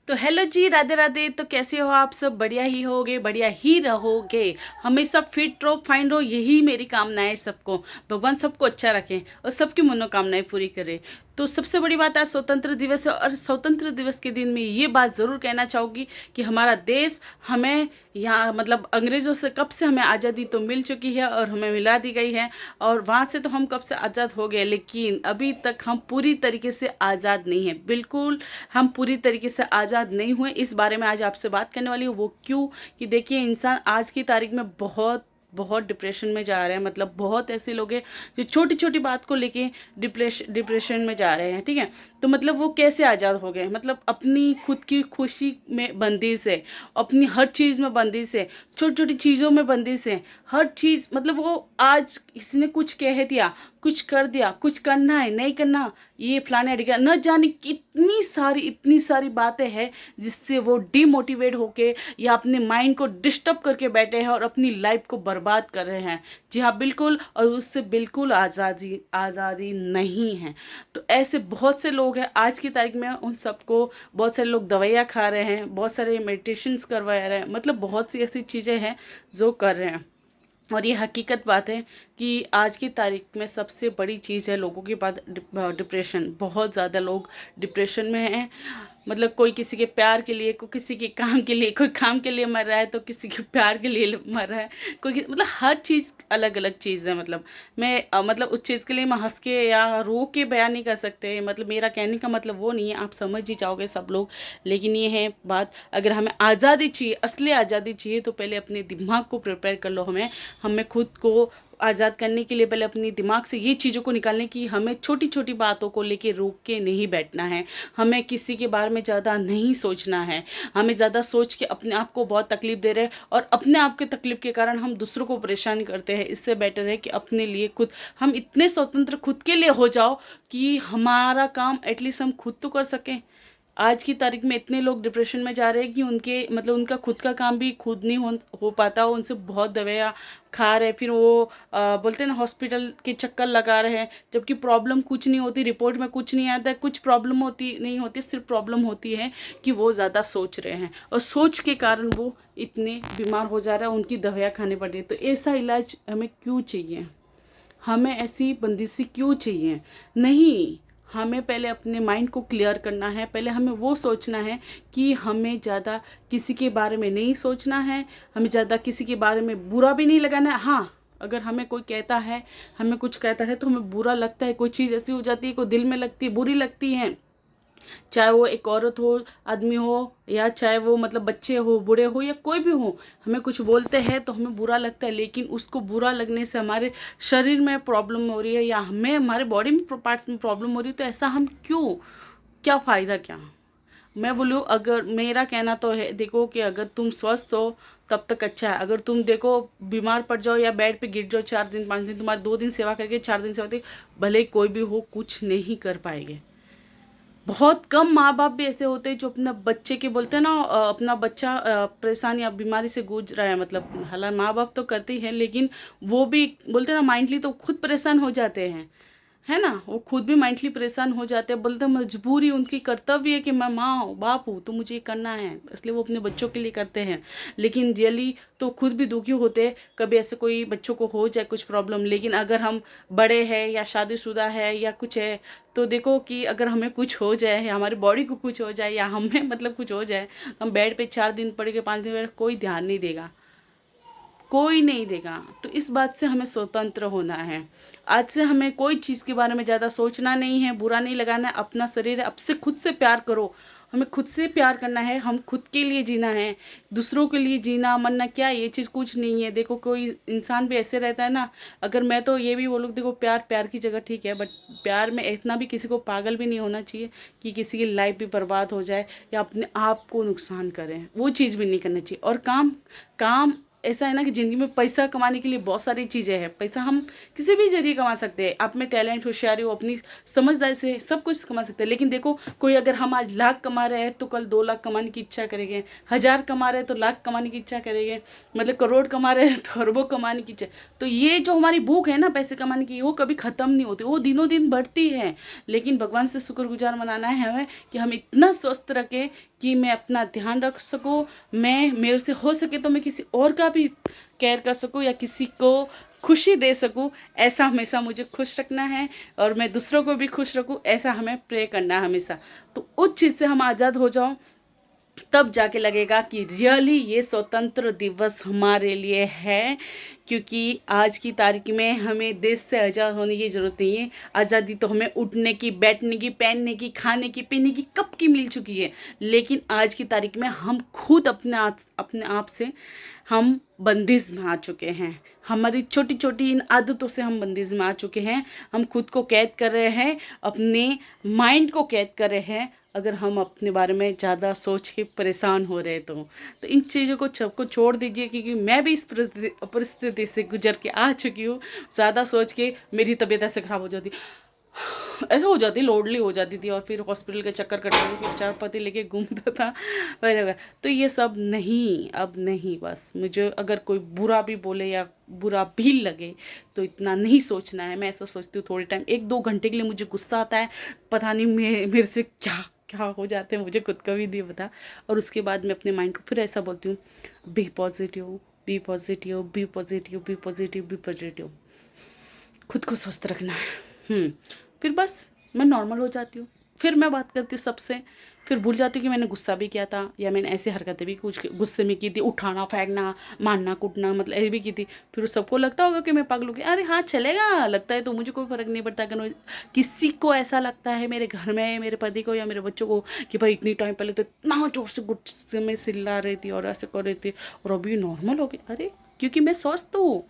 तो हेलो जी, राधे राधे। तो कैसे हो आप सब? बढ़िया ही होगे, बढ़िया ही रहोगे। हमेशा फिट रहो, फाइन रहो, यही मेरी कामना है सबको। भगवान सबको अच्छा रखें और सबकी मनोकामनाएं पूरी करे। तो सबसे बड़ी बात, आज स्वतंत्र दिवस है और स्वतंत्र दिवस के दिन में ये बात ज़रूर कहना चाहूँगी कि हमारा देश हमें यहाँ मतलब अंग्रेज़ों से कब से हमें आज़ादी तो मिल चुकी है और हमें मिला दी गई है, और वहाँ से तो हम कब से आज़ाद हो गए, लेकिन अभी तक हम पूरी तरीके से आज़ाद नहीं हैं। बिल्कुल हम पूरी तरीके से आज़ाद नहीं हुए। इस बारे में आज आपसे बात करने वाली हूँ। वो क्यों? कि देखिए, इंसान आज की तारीख में बहुत बहुत डिप्रेशन में जा रहे हैं। मतलब बहुत ऐसे लोग हैं जो छोटी छोटी बात को लेके डिप्रेशन में जा रहे हैं। ठीक है, तो मतलब वो कैसे आज़ाद हो गए? मतलब अपनी खुद की खुशी में बंदिश है, अपनी हर चीज़ में बंदिश है, छोटी छोटी चीज़ों में बंदिश है, हर चीज़। मतलब वो आज किसी ने कुछ कह दिया, कुछ कर दिया, कुछ करना है नहीं करना, ये फलाने ढिकाने, न जाने कितनी सारी इतनी सारी बातें हैं जिससे वो डीमोटिवेट होके या अपने माइंड को डिस्टर्ब करके बैठे हैं और अपनी लाइफ को बर्बाद कर रहे हैं। जी हाँ, बिल्कुल। और उससे बिल्कुल आज़ादी आज़ादी नहीं है। तो ऐसे बहुत से लोग हैं आज की तारीख में। उन सबको बहुत सारे लोग दवाइयाँ खा रहे हैं, बहुत सारे मेडिटेशंस करवा रहे हैं, मतलब बहुत सी ऐसी चीज़ें हैं जो कर रहे हैं। और ये हकीकत बात है कि आज की तारीख में सबसे बड़ी चीज़ है लोगों के पास डिप्रेशन। बहुत ज़्यादा लोग डिप्रेशन में हैं। मतलब कोई किसी के प्यार के लिए, कोई किसी के काम के लिए, कोई काम के लिए मर रहा है तो किसी के प्यार के लिए मर रहा है, मतलब हर चीज़ अलग अलग चीज़ है। मतलब मैं मतलब उस चीज़ के लिए मैं हंस के या रो के बयान नहीं कर सकते। मतलब मेरा कहने का मतलब वो नहीं है, आप समझ ही जाओगे सब लोग। लेकिन ये है बात, अगर हमें आज़ादी चाहिए, असली आज़ादी चाहिए, तो पहले अपने दिमाग को प्रिपेयर कर लो। हमें खुद को आज़ाद करने के लिए पहले अपने दिमाग से ये चीज़ों को निकालने की, हमें छोटी छोटी बातों को लेके रोक के नहीं बैठना है। हमें किसी के बारे में ज़्यादा नहीं सोचना है। हमें ज़्यादा सोच के अपने आप को बहुत तकलीफ़ दे रहे हैं और अपने आप के तकलीफ़ के कारण हम दूसरों को परेशान करते हैं। इससे बेटर है कि अपने लिए खुद हम इतने स्वतंत्र खुद के लिए हो जाओ कि हमारा काम एटलीस्ट हम खुद तो कर सकें। आज की तारीख में इतने लोग डिप्रेशन में जा रहे हैं कि उनके मतलब उनका खुद का काम भी खुद नहीं हो पाता। उनसे बहुत दवाइयाँ खा रहे हैं, फिर वो बोलते हैं ना, हॉस्पिटल के चक्कर लगा रहे हैं, जबकि प्रॉब्लम कुछ नहीं होती, रिपोर्ट में कुछ नहीं आता है, कुछ प्रॉब्लम होती नहीं होती। सिर्फ प्रॉब्लम होती है कि वो ज़्यादा सोच रहे हैं और सोच के कारण वो इतने बीमार हो जा रहे हैं, उनकी दवाइयाँ खानी पड़ रही है। तो ऐसा इलाज हमें क्यों चाहिए? हमें ऐसी बंदिशी क्यों चाहिए? नहीं, हमें पहले अपने माइंड को क्लियर करना है। पहले हमें वो सोचना है कि हमें ज़्यादा किसी के बारे में नहीं सोचना है, हमें ज़्यादा किसी के बारे में बुरा भी नहीं लगाना है। हाँ, अगर हमें कोई कहता है, हमें कुछ कहता है तो हमें बुरा लगता है, कोई चीज़ ऐसी हो जाती है, कोई दिल में लगती है, बुरी लगती है, चाहे वो एक औरत हो, आदमी हो, या चाहे वो मतलब बच्चे हो, बूढ़े हो, या कोई भी हो। हमें कुछ बोलते हैं तो हमें बुरा लगता है, लेकिन उसको बुरा लगने से हमारे शरीर में प्रॉब्लम हो रही है या हमें हमारे बॉडी में पार्ट्स में प्रॉब्लम हो रही है, तो ऐसा हम क्यों? क्या फ़ायदा क्या? मैं बोलूँ, अगर मेरा कहना तो है, देखो कि अगर तुम स्वस्थ हो तब तक अच्छा है। अगर तुम देखो बीमार पड़ जाओ या बेड पे गिर जाओ, 4 दिन 5 दिन, तुम्हारे 2 दिन सेवा करके 4 दिन सेवा करके, भले कोई भी हो, कुछ नहीं कर पाएंगे। बहुत कम माँ बाप भी ऐसे होते हैं जो अपना बच्चे के बोलते हैं ना, अपना बच्चा परेशान या बीमारी से जूझ रहा है, मतलब हालांकि माँ बाप तो करते ही हैं, लेकिन वो भी बोलते हैं ना माइंडली तो खुद परेशान हो जाते हैं, है ना। वो खुद भी माइंडली परेशान हो जाते हैं, बोलते हैं मजबूरी, उनकी कर्तव्य है कि मैं माँ हूँ, बाप हूँ, तो मुझे ये करना है, इसलिए वो अपने बच्चों के लिए करते हैं। लेकिन रियली तो खुद भी दुखी होते हैं कभी ऐसे कोई बच्चों को हो जाए कुछ प्रॉब्लम। लेकिन अगर हम बड़े हैं या शादीशुदा है या कुछ है, तो देखो कि अगर हमें कुछ हो जाए या हमारी बॉडी को कुछ हो जाए या हमें मतलब कुछ हो जाए, तो हम बेड पे 4 दिन पड़ के 5 दिन पड़ के, कोई ध्यान नहीं देगा, कोई नहीं देगा। तो इस बात से हमें स्वतंत्र होना है। आज से हमें कोई चीज़ के बारे में ज़्यादा सोचना नहीं है, बुरा नहीं लगाना है। अपना शरीर है, अब से खुद से प्यार करो। हमें खुद से प्यार करना है, हम खुद के लिए जीना है। दूसरों के लिए जीना मरना क्या, ये चीज़ कुछ नहीं है। देखो कोई इंसान भी ऐसे रहता है ना, अगर मैं तो ये भी बोलूँ, देखो प्यार प्यार की जगह ठीक है, बट प्यार में इतना भी किसी को पागल भी नहीं होना चाहिए कि किसी की लाइफ भी बर्बाद हो जाए या अपने आप को नुकसान करें, वो चीज़ भी नहीं करनी चाहिए। और काम काम ऐसा है ना कि ज़िंदगी में पैसा कमाने के लिए बहुत सारी चीज़ें हैं। पैसा हम किसी भी जरिए कमा सकते हैं। आप में टैलेंट, होशियारी हो, अपनी समझदारी से सब कुछ कमा सकते हैं। लेकिन देखो, कोई अगर हम आज लाख कमा रहे हैं तो कल 2 लाख कमाने की इच्छा करेंगे, 1000 कमा रहे हैं तो लाख कमाने की इच्छा करेंगे, मतलब करोड़ कमा रहे हैं तो अरबों कमाने की इच्छा। तो ये जो हमारी भूख है ना पैसे कमाने की, वो कभी ख़त्म नहीं होती, वो दिनों दिन बढ़ती है। लेकिन भगवान से शुक्रगुजार मनाना है हमें कि हम इतना स्वस्थ रखें कि मैं अपना ध्यान रख सकूं, मैं मेरे से हो सके तो मैं किसी और का भी केयर कर सकूं या किसी को खुशी दे सकूं। ऐसा हमेशा मुझे खुश रखना है और मैं दूसरों को भी खुश रखूं, ऐसा हमें प्रे करना है हमेशा। तो उस चीज़ से हम आज़ाद हो जाओ, तब जाके लगेगा कि रियली ये स्वतंत्र दिवस हमारे लिए है। क्योंकि आज की तारीख में हमें देश से आज़ाद होने की ज़रूरत नहीं है। आज़ादी तो हमें उठने की, बैठने की, पहनने की, खाने की, पीने की कब की मिल चुकी है। लेकिन आज की तारीख में हम खुद अपने आप से हम बंदिश में आ चुके हैं। हमारी छोटी छोटी इन आदतों से हम बंदिश में आ चुके हैं। हम खुद को कैद कर रहे हैं, अपने माइंड को कैद कर रहे हैं। अगर हम अपने बारे में ज़्यादा सोच के परेशान हो रहे तो इन चीज़ों को सबको छोड़ दीजिए। क्योंकि मैं भी इस परिस्थिति से गुजर के आ चुकी हूँ। ज़्यादा सोच के मेरी तबीयत ऐसे ख़राब हो जाती, ऐसे हो जाती, लोडली हो जाती थी और फिर हॉस्पिटल के चक्कर कटते थे, फिर चार पति लेके घूमता था वगैरह। तो ये सब नहीं, अब नहीं। बस मुझे अगर कोई बुरा भी बोले या बुरा भी लगे तो इतना नहीं सोचना है। मैं ऐसा सोचती हूँ, थोड़ी टाइम 1-2 घंटे के लिए मुझे गुस्सा आता है, पता नहीं मेरे से क्या क्या हो जाते हैं, मुझे खुद का भी नहीं पता। और उसके बाद मैं अपने माइंड को फिर ऐसा बोलती हूँ, be positive, be positive, be positive, be positive, be positive. खुद को स्वस्थ रखना है। फिर बस मैं नॉर्मल हो जाती हूँ। फिर मैं बात करती हूँ सबसे, फिर भूल जाती हूँ कि मैंने गुस्सा भी किया था या मैंने ऐसी हरकतें भी कुछ गुस्से में की थी, उठाना, फेंकना, मारना, कूटना, मतलब ऐसे भी की थी। फिर सबको लगता होगा कि मैं पागल हो गई। अरे हाँ, चलेगा, लगता है तो मुझे कोई फ़र्क नहीं पड़ता। अगर किसी को ऐसा लगता है मेरे घर में, मेरे पति को या मेरे बच्चों को कि भाई इतनी टाइम पहले तो इतना जोर से गुस्से में चिल्ला रही थी और ऐसे कर रही थी और अभी नॉर्मल हो गई, अरे क्योंकि मैं स्वस्थ हूँ।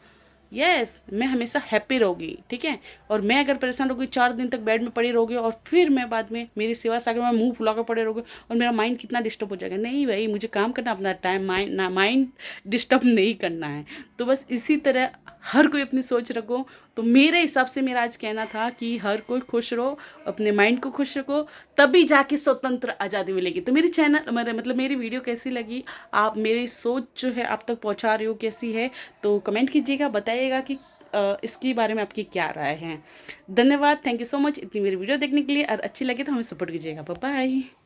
यस, मैं हमेशा हैप्पी रहूँगी, ठीक है। और मैं अगर परेशान रहूँगी, 4 दिन तक बेड में पड़ी रहूँगी और फिर मैं बाद में मेरी सेवा से आगे मैं मुंह फुला कर पड़े रहूँगी और मेरा माइंड कितना डिस्टर्ब हो जाएगा। नहीं भाई, मुझे काम करना अपना टाइम, माइंड डिस्टर्ब नहीं करना है। तो बस इसी तरह हर कोई अपनी सोच रखो। तो मेरे हिसाब से मेरा आज कहना था कि हर कोई खुश रहो, अपने माइंड को खुश रखो, तभी जाके स्वतंत्र आज़ादी मिलेगी। तो मेरी चैनल मतलब मेरी वीडियो कैसी लगी, आप मेरी सोच जो है आप तक पहुंचा रही हो कैसी है, तो कमेंट कीजिएगा, बताइएगा कि इसके बारे में आपकी क्या राय है। धन्यवाद, थैंक यू सो मच इतनी मेरी वीडियो देखने के लिए। और अच्छी लगे तो हमें सपोर्ट कीजिएगा। Bye bye.